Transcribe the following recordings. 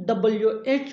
WH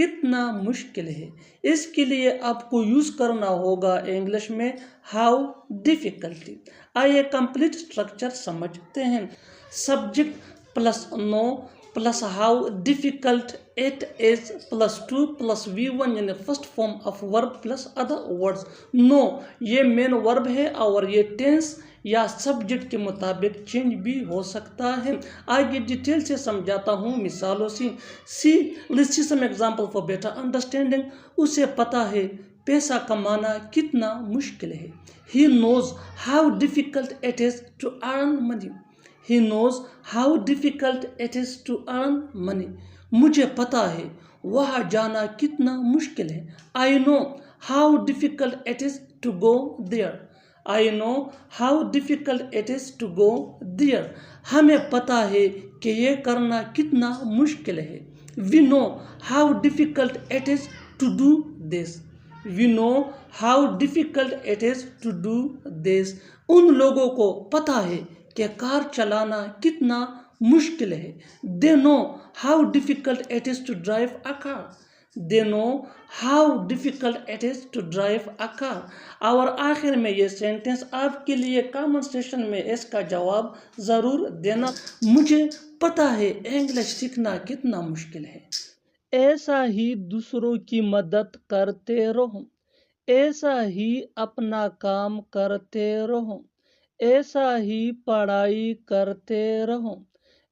کتنا مشکل ہے. اس کے لیے آپ کو یوز کرنا ہوگا انگلش میں ہاؤ ڈیفیکلٹی. آئیے کمپلیٹ اسٹرکچر سمجھتے ہیں. Subject plus know plus how difficult it is plus to plus V1 یعنی first form of verb plus other words. Know یہ مین ورب ہے اور یہ ٹینس یا سبجیکٹ کے مطابق چینج بھی ہو سکتا ہے. آگے ڈیٹیل سے سمجھاتا ہوں مثالوں سے. Let's see some example for better understanding. اسے پتہ ہے پیسہ کمانا کتنا مشکل ہے. He knows how difficult it is to earn money. He knows how difficult it is to earn money. مجھے پتہ ہے وہاں جانا کتنا مشکل ہے. I know how difficult it is to go there. I know how difficult it is to go there. ہمیں پتہ ہے کہ یہ کرنا کتنا مشکل ہے. We know how difficult it is to do this. We know how difficult it is to do this. ان لوگوں کو پتہ ہے کہ کار چلانا کتنا مشکل ہے. They know how difficult it is to drive a car. They know how difficult it is to drive a car. اور آخر میں یہ سینٹنس آپ کے لیے کامن سیشن میں اس کا جواب ضرور دینا. مجھے پتہ ہے انگلش سیکھنا کتنا مشکل ہے. ایسا ہی دوسروں کی مدد کرتے رہو. ایسا ہی اپنا کام کرتے رہو. ایسا ہی پڑھائی کرتے رہو.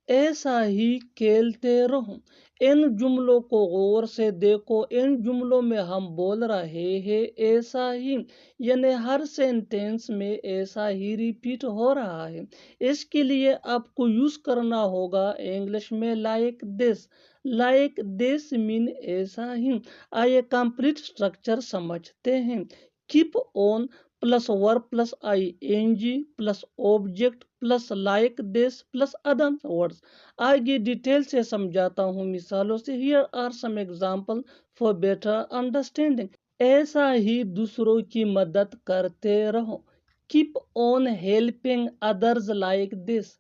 ایسا ہی کھیلتے رہو. ان جملوں کو غور سے دیکھو. ان جملوں میں ہم بول رہے ہیں ایسا ہی یعنی ہر سینٹینس میں ایسا ہی ریپیٹ ہو رہا ہے. اس کے لیے آپ کو یوز کرنا ہوگا انگلش میں لائک دس. لائک دس مین ایسا ہی. آئیے کمپلیٹ اسٹرکچر سمجھتے ہیں. Keep on plus verb plus ING plus object plus like this plus other words. آگے ڈیٹیل سے سمجھاتا ہوں مثالوں سے. Here are some example for better understanding. ایسا ہی دوسروں کی مدد کرتے رہو. Keep on helping others like this.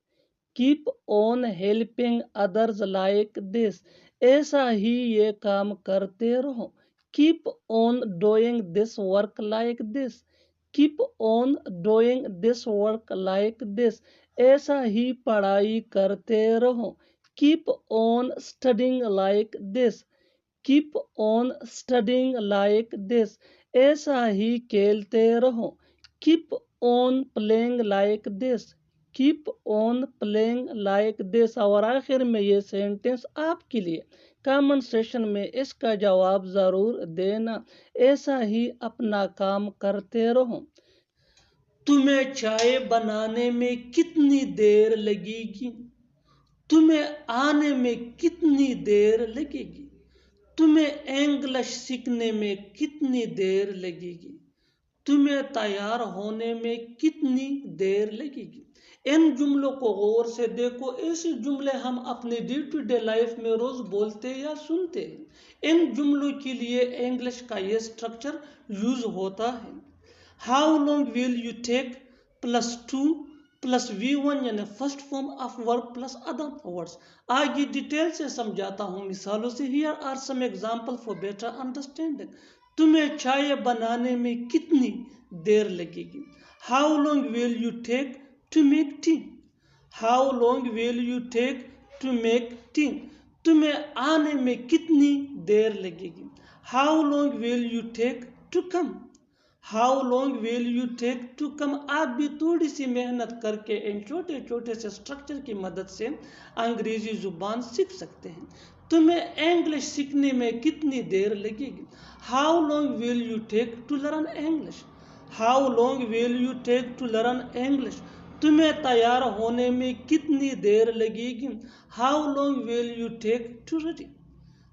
Keep on helping others like this. ایسا ہی یہ کام کرتے رہو. Keep on doing this work like this. Keep on doing this work like this. ایسا ہی پڑھائی کرتے رہو. Keep on studying like this. Keep on studying like this. ایسا ہی کھیلتے رہو. Keep on playing like this. Keep on playing like this. اور آخر میں یہ سینٹنس آپ کے لیے کامن سیشن میں اس کا جواب ضرور دینا. ایسا ہی اپنا کام کرتے رہو. تمہیں چائے بنانے میں کتنی دیر لگے گی؟ تمہیں آنے میں کتنی دیر لگے گی؟ تمہیں انگلش سیکھنے میں کتنی دیر لگے گی؟ تمہیں تیار ہونے میں کتنی دیر لگے گی؟ ان جملوں کو غور سے دیکھو. ایسے جملے ہم اپنے ڈے ٹو ڈے لائف میں روز بولتے یا سنتے ہیں. ان جملوں کے لیے انگلش کا یہ اسٹرکچر یوز ہوتا ہے. How long will you take plus to plus V1 یعنی first form of verb plus other words. آگے ڈیٹیل سے سمجھاتا ہوں مثالوں سے. Here are some example for better understanding. تمہیں چائے بنانے میں کتنی دیر لگے گی؟ How long will you take to make tea. How long will you take to make tea. تمہیں آنے میں کتنی دیر لگے گی؟ How long will you take to come. How long will you take to come. آپ بھی تھوڑی سی محنت کر کے ان چھوٹے چھوٹے سے اسٹرکچر کی مدد سے انگریزی زبان سیکھ سکتے ہیں. تمہیں انگلش سیکھنے میں کتنی دیر لگے گی؟ How long will you take to learn English. How long will you take to learn English. تمہیں تیار ہونے میں کتنی دیر لگے گی؟ How long will you take to ready.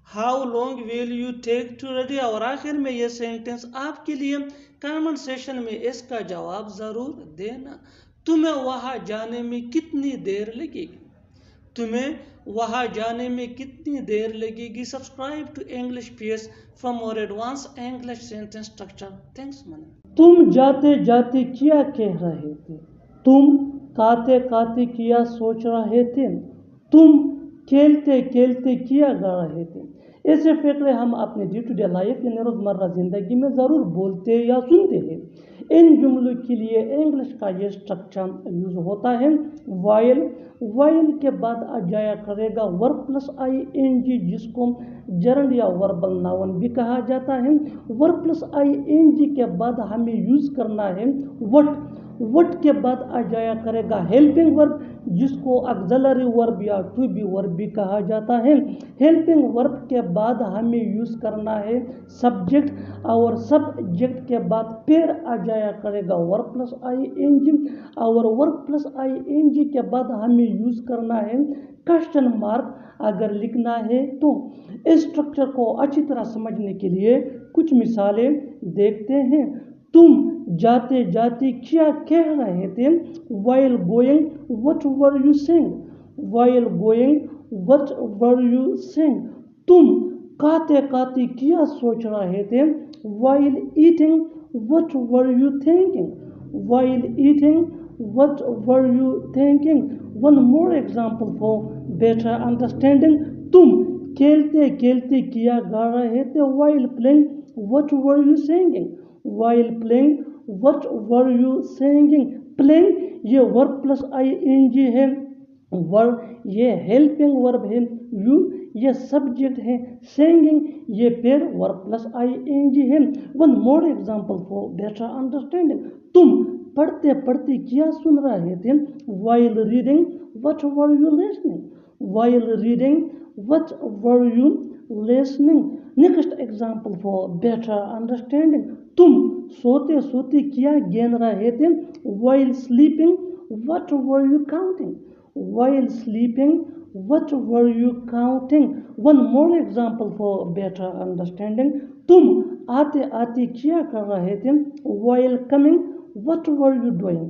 How long will you take to ready. اور آخر میں یہ سینٹنس آپ کے لیے کامن سیشن میں اس کا جواب ضرور دینا. تمہیں وہاں جانے میں کتنی دیر لگے گی؟ تمہیں وہاں جانے میں کتنی دیر لگے گی؟ Subscribe to English PS for more advance English sentence structure. Thanks منی. تم جاتے جاتے کیا کہہ رہے تھے؟ تم کاتے کاتے کیا سوچ رہے تھے؟ تم کھیلتے کھیلتے کیا گا رہے تھے؟ ایسے فقرے ہم اپنے ڈے ٹو ڈے لائف یعنی روزمرہ زندگی میں ضرور بولتے یا سنتے ہیں۔ ان جملوں کے لیے انگلش کا یہ اسٹرکچر یوز ہوتا ہے وائل۔ وائل کے بعد آ جایا کرے گا verb plus I N G, جس کو جرنڈ یا وربل ناؤن بھی کہا جاتا ہے۔ Verb plus I N G کے بعد ہمیں یوز کرنا ہے وٹ۔ وٹ کے بعد آ جایا کرے گا ہیلپنگ ورب، جس کو آگزیلری ورب یا ٹو بی ورب بھی کہا جاتا ہے۔ ہیلپنگ ورب کے بعد ہمیں یوز کرنا ہے سبجیکٹ، اور سبجیکٹ کے بعد پھر آ جایا کرے گا verb plus I N G, اور verb plus I N G کے بعد ہمیں یوز کرنا ہے کوسچن مارک اگر لکھنا ہے تو۔ اس اسٹرکچر کو اچھی طرح سمجھنے کے لیے کچھ مثالیں دیکھتے ہیں۔ تم جاتے جاتے کیا کہہ رہے تھے؟ while going what were you saying? while going what were you saying? تم کھاتے کھاتے کیا سوچ رہے تھے؟ while eating what were you thinking? while eating what were you thinking? One more example for better understanding. تم کھیلتے کھیلتے کیا گا رہے تھے؟ while playing what were you singing? while playing what were you singing? playing یہ verb plus I N G ہے، ورب یہ ہیلپنگ ورب ہے، یو یہ سبجیکٹ ہے، سینگنگ یہ پھر verb plus I N G ہے۔ One more example for better understanding. تم پڑھتے پڑھتے کیا سن رہے تھے؟ while reading what were you listening? while reading what were you listening? Next example for better understanding. تم سوتے سوتے کیا گن رہے تھے؟ while sleeping what were you counting? while sleeping what were you counting? One more example for better understanding. تم آتے آتے کیا کر رہے تھے؟ while coming what were you doing?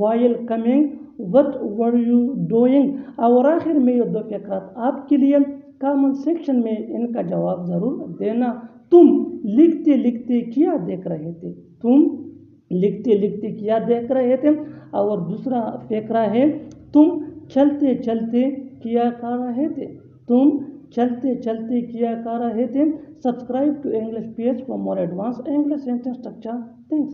while coming what were you doing? اور آخر میں یہ دو فقرات آپ کے لیے کامنٹ سیکشن میں ان کا جواب ضرور دینا۔ تم لکھتے لکھتے کیا دیکھ رہے تھے؟ تم لکھتے لکھتے کیا دیکھ رہے تھے؟ اور دوسرا فقرہ ہے تم چلتے چلتے کیا کر رہے تھے؟ تم چلتے چلتے کیا کر رہے تھے؟ Subscribe to English page for more advance English sentence structure.